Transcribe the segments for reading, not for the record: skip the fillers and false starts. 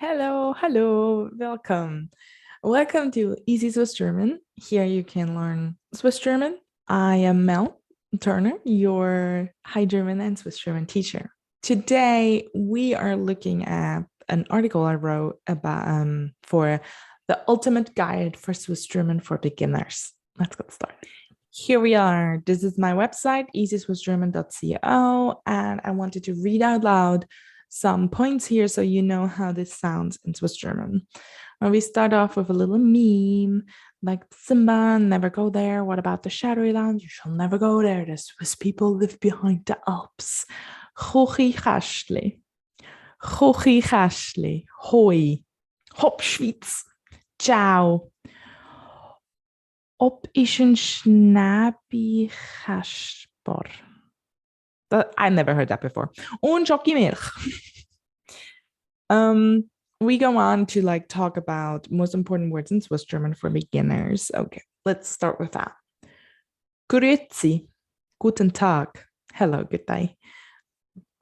Hello, welcome. Welcome to Easy Swiss German. Here you can learn Swiss German. I am Mel Turner, your High German and Swiss German teacher. Today we are looking at an article I wrote about for the ultimate guide for Swiss German for beginners. Let's get started. Here we are. This is my website, easyswissgerman.co, and I wanted to read out loud some points here so you know how this sounds in Swiss German. When we start off with a little meme like Simba, never go there. What about the shadowy land? You shall never go there. The Swiss people live behind the Alps. Hochi Chastle. Hochi Chastle. Hoi. Hop Schweiz. Ciao. Op is een Schnäbi-Kasper. I never heard that before. Und Jockeymilch. We go on to talk about most important words in Swiss German for beginners. Okay, let's start with that. Grüezi. Guten Tag. Hello, good day.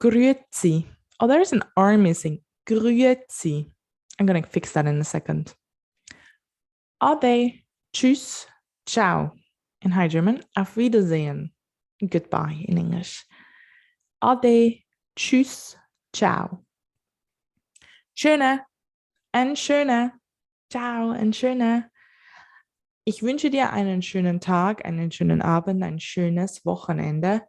Grüezi. Oh, there's an R missing. Grüezi. I'm going to fix that in a second. Ade. Tschüss. Ciao. In High German. Auf Wiedersehen. Goodbye in English. Ade. Tschüss. Ciao. Schöne and schöne. Ciao and schöne. Ich wünsche dir einen schönen Tag, einen schönen Abend, ein schönes Wochenende.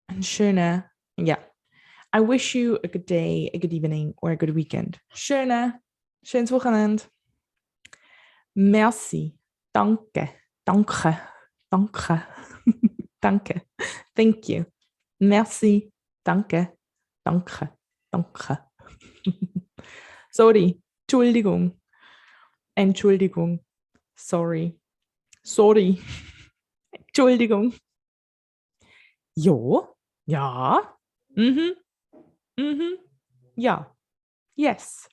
Ein schöne, yeah. I wish you a good day, a good evening, or a good weekend. Schönes Wochenende. Merci. Danke. Danke. Danke. Danke. Thank you. Merci. Danke. Danke. Danke. Sorry. Entschuldigung. Sorry. Entschuldigung. Jo. Ja. Ja. Yes.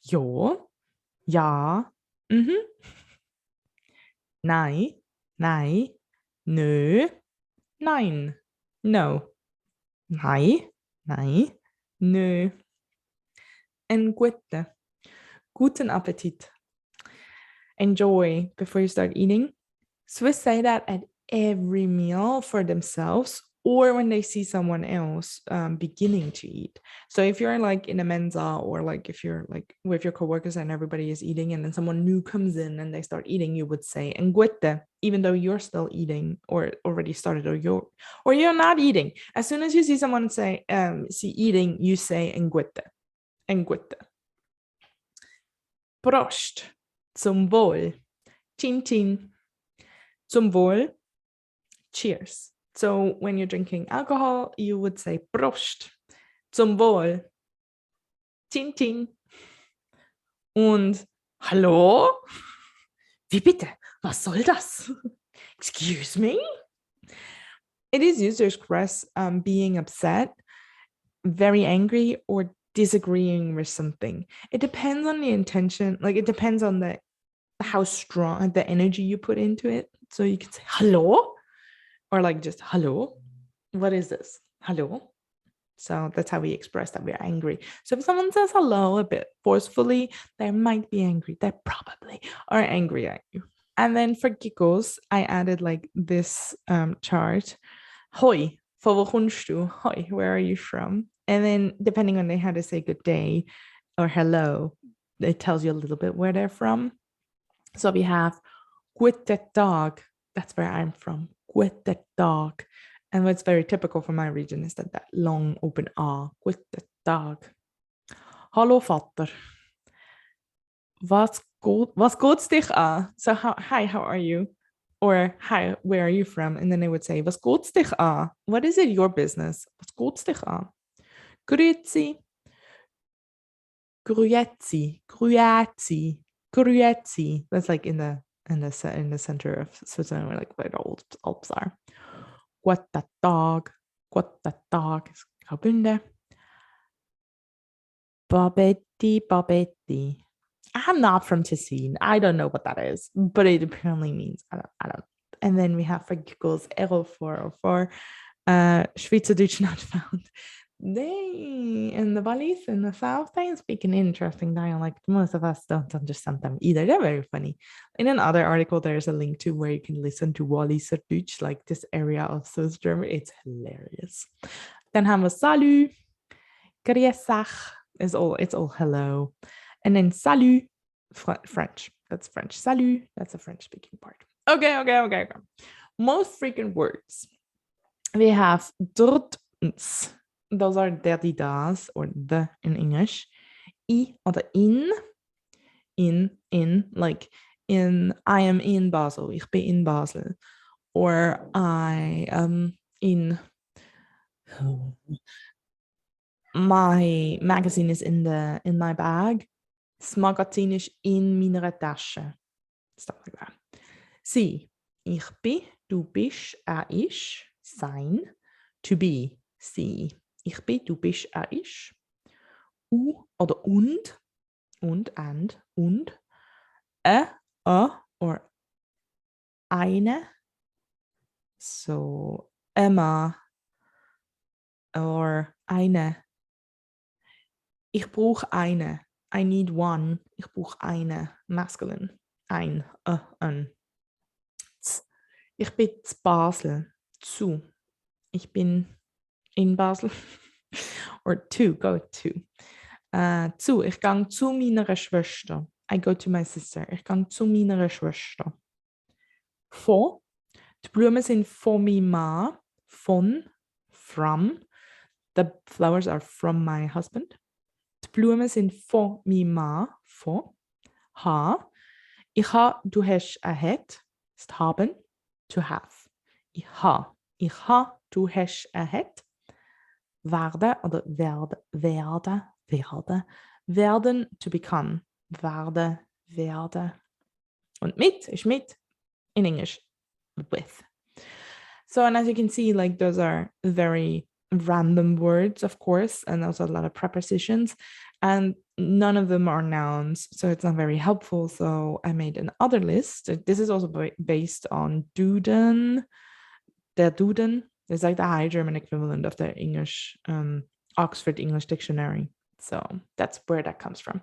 Jo. Ja. Nein. Nö. Nein. No. Nein. Nö. And guten Appetit. Enjoy before you start eating. Swiss say that at every meal for themselves or when they see someone else beginning to eat. So if you're in a mensa or if you're with your coworkers and everybody is eating and then someone new comes in and they start eating, you would say "en even though you're still eating or already started or you're not eating. As soon as you see someone see eating, you say "en Prost. Zum Wohl. Chin chin. Zum Wohl. Cheers. So when you're drinking alcohol, you would say Prost. Zum Wohl. Chin chin. Und hallo? Wie bitte? Was soll das? Excuse me? It is used to express being upset, very angry, or disagreeing with something. It depends on the intention. It depends on how strong the energy you put into it. So you can say hello or just hello. What is this? Hello. So that's how we express that we're angry. So if someone says hello a bit forcefully, they might be angry. They probably are angry at you. And then for giggles, I added this chart. Hoi, wo kommst du? Hoi, where are you from? And then depending on how to say good day or hello, it tells you a little bit where they're from. So we have guten Tag. That's where I'm from. Guten Tag. And what's very typical for my region is that long open A. Guten Tag. Hallo Vater. Was geht's dich an? So hi, how are you? Or hi, where are you from? And then they would say, was geht's dich an? What is it your business? Was geht's dich an? Grüezi. Grüezi. That's in the center of Switzerland where the Alps are. Guten Tag is Graubünden. Babetti. I'm not from Ticino. I don't know what that is, but it apparently means I don't. And then we have for giggles 0404. Schweizerdeutsch not found. They in the valleys in the south, they speak an interesting dialect. Most of us don't understand them either. They're very funny. In another article, there's a link to where you can listen to Walliser Dutch, like this area of South Germany. It's hilarious. Then haben wir Salut, Griesach is it's all hello. And then Salut, French. That's French. Salut, that's a French speaking part. Okay. Most frequent words. We have drt's. Those are dirty das or the in English. I or the in, like in I am in Basel. Ich bin in Basel. Or I am in my magazine is in my bag. Das Magazin ist in meiner Tasche. Stuff like that. Sie, ich bin, du bist, ist, sein, to be, sie. Ich bin, du bist, ist. Oder und, and, und. A or eine. So, Emma or eine. Ich brauche eine. I need one. Ich brauche eine. Masculine. Ein. An. Ich bin zu Basel. Zu. Ich bin in Basel. Or to. Go to. Zu. Ich gehe zu meiner Schwester. I go to my sister. Ich gehe zu meiner Schwester. Von. Die Blumen sind von meiner Ma. Von. From. The flowers are from my husband. Die Blumen sind von meiner Ma. Von. Ha. Ich ha, du hast, hat. Ist haben. To have. Ich ha, du hast, hat. Werde oder werden, to become. Werde. Und mit ist mit in English, with. So, and as you can see, like those are very random words, of course, and also a lot of prepositions, and none of them are nouns, so it's not very helpful. So I made another list. This is also based on Duden. Der Duden is like the High German equivalent of the English Oxford English Dictionary. So that's where that comes from.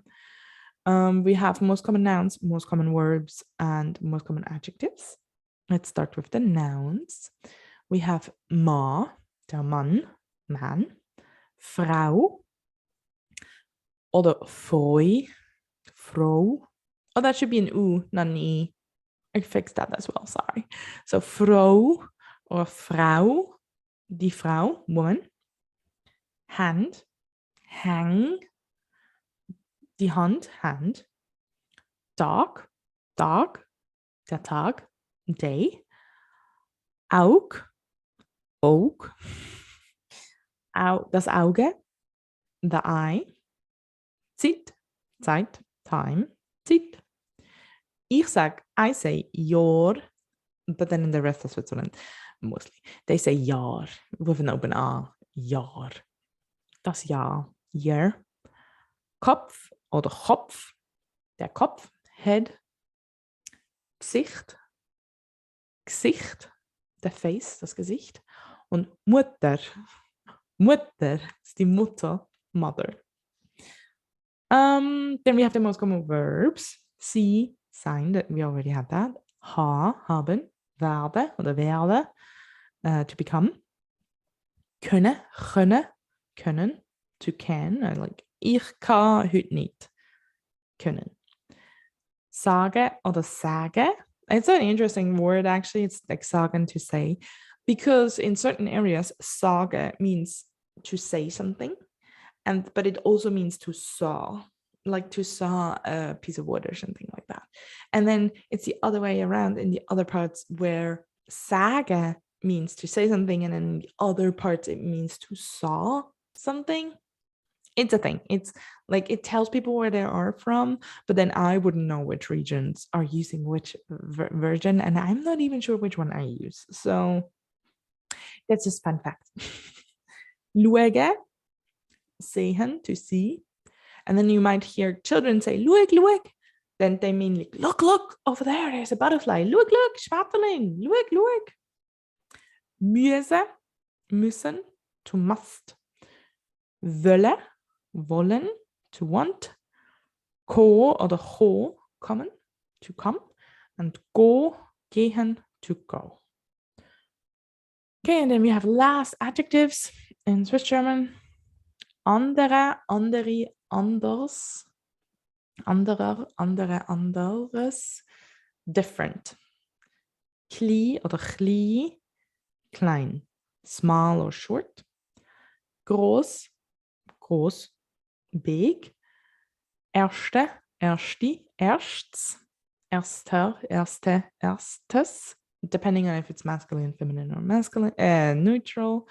We have most common nouns, most common verbs, and most common adjectives. Let's start with the nouns. We have Ma, der Mann, man, Frau, oder Frau. Oh, that should be an U, not an E. I fixed that as well, sorry. So Frau or Frau, die Frau, woman. Hand, hang, die Hand, hand. Tag, der Tag, day. Aug, das Auge, the eye. Zeit, time, Zeit. I say your, but then in the rest of Switzerland, mostly, they say Jahr with an open R, Jahr. Das Jahr, year. Kopf oder Kopf, der Kopf, head. Gesicht, der Face, das Gesicht. Und Mutter ist die Mutter, mother. Then we have the most common verbs. Sie, sein, that we already had that. Haben, werde oder werde, to become. Können, to can, like ich kann heute nicht. Können. Sage oder sage. It's an interesting word, actually. It's like sagen, to say, because in certain areas, sage means to say something, but it also means to saw, like to saw a piece of wood or something like that. And then it's the other way around in the other parts where sage means to say something, and then in the other parts it means to saw something. It's a thing. It's like it tells people where they are from, but then I wouldn't know which regions are using which version, and I'm not even sure which one I use. So that's just fun fact. Luege, sehen, to see. And then you might hear children say, look. Then they mean like, look, over there, there's a butterfly. Look, Schmetterling, look. Müsse, müssen, to must. wollen, wollen, to want, ko oder go, kommen, to come, and go, gehen, to go. Okay, and then we have last adjectives in Swiss German. Andere, andere, anders, anderer, andere, anderes, different. Kli oder chli, klein. Small or short. Groß, groß, big. Erste, ersti, ersts. Erster, erste, erstes. Depending on if it's masculine, feminine, or masculine, neutral.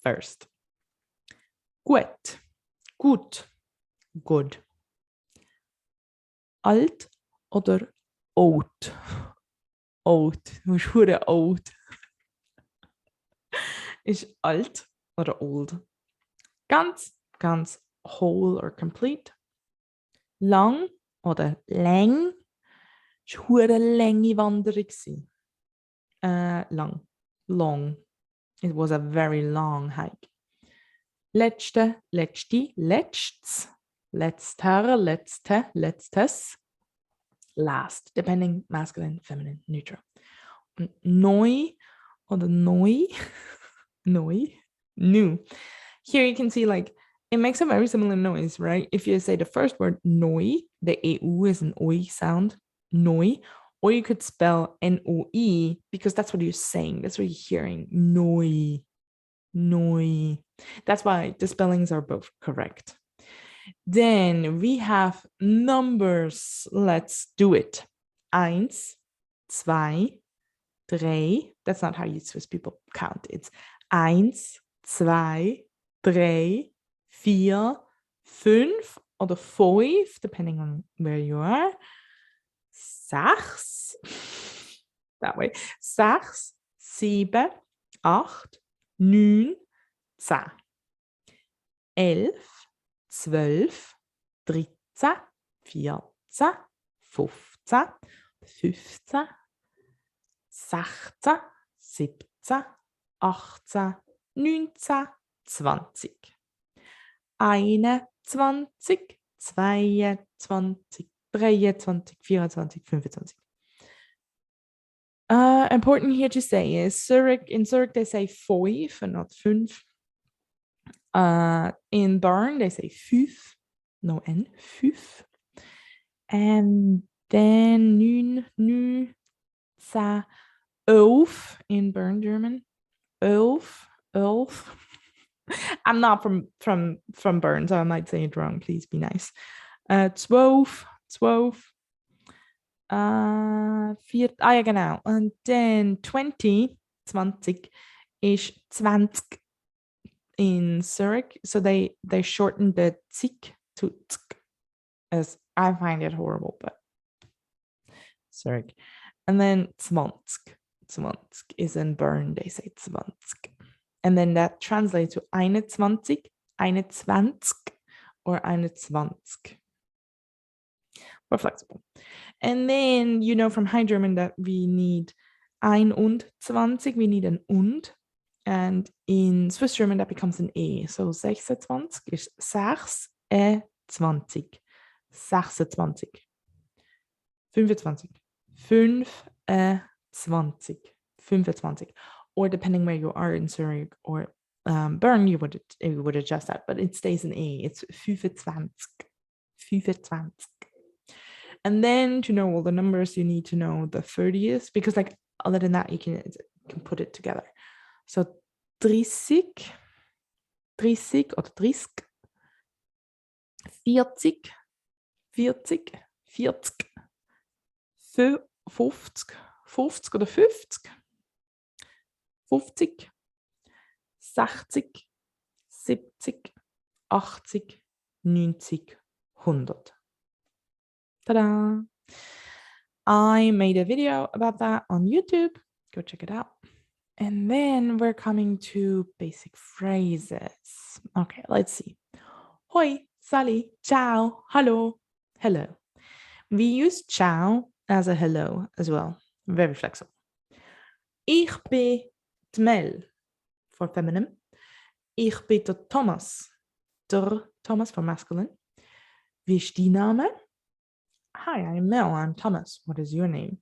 First. Gut, gut, good. Alt oder old. Old, du bist hure old. Ist alt oder old. Ganz, ganz whole or complete. Lang oder läng. Ist hure lange Wanderung. Lang, long. It was a very long hike. Letzte, letzti, letzts. Letzter, letzte, letztes. Last, depending masculine, feminine, neutral. Und neu oder neu, neu, new. Here you can see like it makes a very similar noise, right? If you say the first word neu, the EU is an oi sound, neu, or you could spell N-O-E because that's what you're saying. That's what you're hearing. Neu, neu. That's why the spellings are both correct. Then we have numbers. Let's do it. Eins, zwei, drei. That's not how you Swiss people count. It's eins, zwei, drei, vier, fünf oder fünf, depending on where you are. Sechs. That way. Sechs, sieben, acht, neun, 10. 11, 12, 13, 14, 15, 15, 16, 17, 18, 19, 20. 21, 22, 23, 24, 25. Important here to say is in Zurich they say 5 and not 5. In Bern they say 5, no N, 5. And then 9, 9, 10, 11 in Bern German. 11, 11. I'm not from Bern, so I might say it wrong. Please be nice. 12, 12. Ja, genau. And then 20, 20 is 20 in Zurich. So they shortened the zik to tsk, as I find it horrible, but Zurich. And then 20. 20 is in Bern, they say 20. And then that translates to 21, 21 or 21. We're flexible. And then you know from High German that we need ein und 20, we need an und. And in Swiss German that becomes an E. So 26 is 6, 20. 26. 25. 25. Or depending where you are in Zurich or Bern, you would adjust that, but it stays an E. It's 25. 25. And then to know all the numbers, you need to know the 30th, because like other than that, you can put it together. So 30 oder 30, 40, 40, 40, 50, 50 oder 50, 50, 60, 70, 80, 90, 100. Ta-da! I made a video about that on YouTube. Go check it out. And then we're coming to basic phrases. Okay, let's see. Hoi, Sally, ciao, hallo, hello. We use ciao as a hello as well. Very flexible. Ich bin Mel for feminine. Ich bin der Thomas. Thomas for masculine. Wie ist dein Name? Hi, I'm Mel. I'm Thomas. What is your name?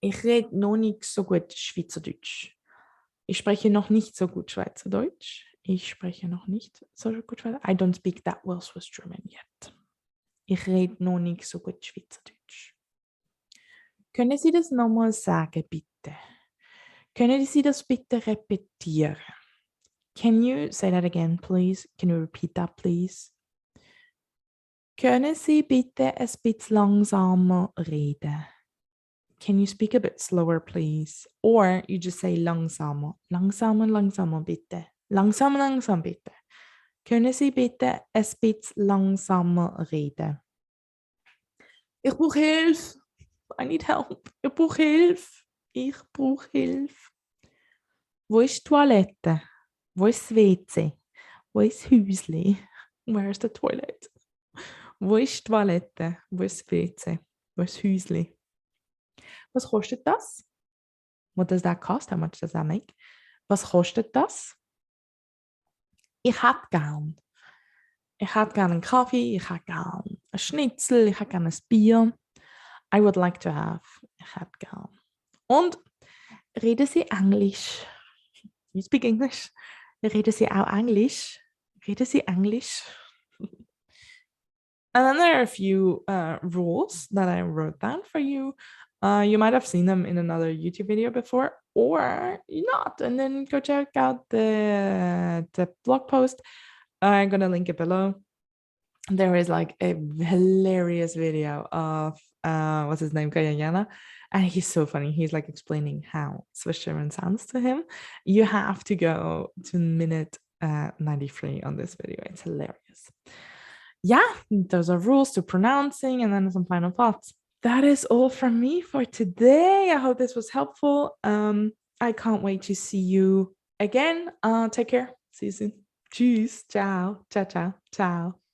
Ich rede noch nicht so gut Schweizerdeutsch. Ich spreche noch nicht so gut Schweizerdeutsch. Ich spreche noch nicht so gut Schweizerdeutsch. I don't speak that well Swiss German yet. Ich rede noch nicht so gut Schweizerdeutsch. Können Sie das nochmal sagen, bitte? Können Sie das bitte repetieren? Can you say that again, please? Can you repeat that, please? Können Sie bitte ein bisschen langsamer reden? Can you speak a bit slower, please? Or you just say langsamer. Langsamer, langsamer, bitte. Langsam, langsam, bitte. Können Sie bitte ein bisschen langsamer reden? Ich brauche Hilfe. I need help. Ich brauche Hilfe. Ich brauche Hilfe. Wo ist die Toilette? Wo ist das WC? Wo ist das Häusli? Where is the toilet? Wo ist die Toilette? Wo ist das WC? Wo ist das Häusli? Was kostet das? What does that cost? How much does that make? Was kostet das? Ich hätte gern. Ich hätte gern einen Kaffee, ich hätte gern ein Schnitzel, ich hätte gern ein Bier. I would like to have. Ich hätte gern. Und reden Sie Englisch? You speak English? Reden Sie auch Englisch? Reden Sie Englisch? And then there are a few rules that I wrote down for you. You might have seen them in another YouTube video before, or not. And then go check out the blog post. I'm gonna link it below. There is like a hilarious video of what's his name, Kayayana, and he's so funny. He's like explaining how Swiss German sounds to him. You have to go to minute 93 on this video. It's hilarious. Yeah, those are rules to pronouncing, and then some final thoughts. That is all from me for today. I hope this was helpful. I can't wait to see you again. Take care. See you soon. Tschüss. Ciao. Ciao, ciao. Ciao.